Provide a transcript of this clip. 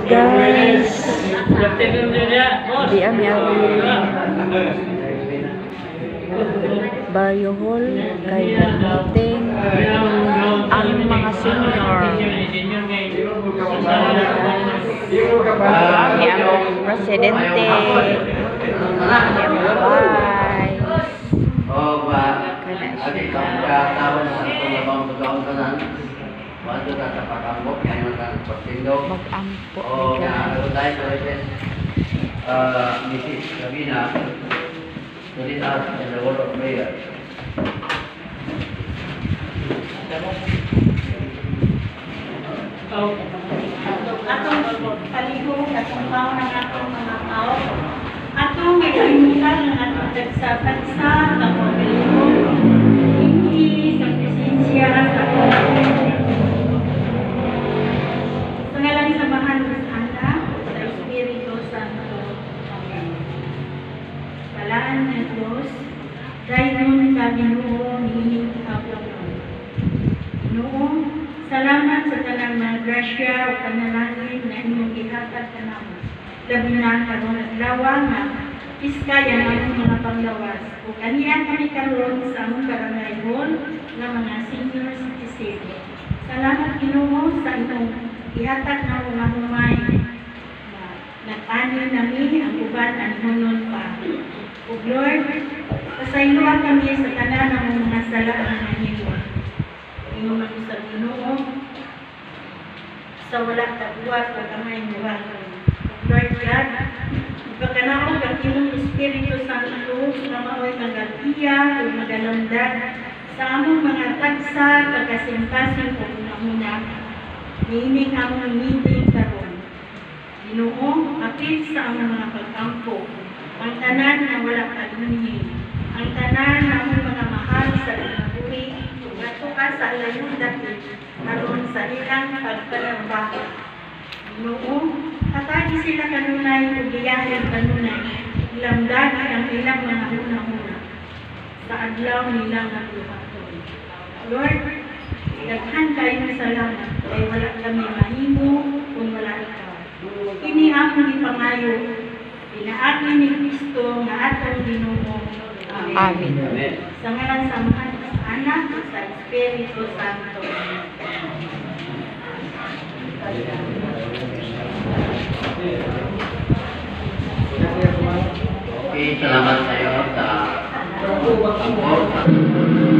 guys. Di ami Barrio Hall kay nag-meeting ang mga senior. Ang presidente, ang vice. Mag-ampo Mrs. Sabina, to lead us in the word of prayer. Atong palihog, atong tao ng atong mga tao. Atong may kalimutan ng atong tagsa-tagsa, atong palihog, hindi sa presensya sa sa ngalan sa Mahal ng Anak, sa Espiritu Santo. Amen. Balaan ng Diyos, dayon kami noong hihingi kapagod. Noong salamat sa tanang mga grasya o panalangin na inyong ihatag ka naman. Labi na karon adlaw nga iskayan ang mga panglawas. O kaniya kami karon sa among barangayhon ng mga senior citizen. Salamat Ginoo sa inyong ihatag na mga humay. Nagpanin namin ang uban ang hunon pa. O Lord, pasayloan kami sa tanan ng mga sala na nangyayon. Iyong mag-usap Ginoo sa wala kabuhat o kamay niwa. Lord God, ipagkanaon ang iyong Espiritu Santo na mao'y magatiya o magalamdag sa among mga tagsa, pagkasing-kasing o unang-una. Niinig among meeting karon. Ginoo, apil sa among mga pagkampo, ang tanan na wala kadunhi, ang tanan na among mga mahal sa pinabuhi, ato ka sa alayong dati, aron sa ilang pagpanarbaho. Ginoo, hatagi sila kanunay o giyahin kanunay, ilamdag ang ilang mga unang-una sa adlaw nilang natuhaton. Lord, daghan kayo salamat kay wala kami mahimo kung wala ikaw. Kini among ipangayo, pinaagi ni Kristo nga atong Ginoo. Amen. Sa ngalan sa Mahal sa Anak sa Espiritu Santo. Okay, salamat sa iyo sa support.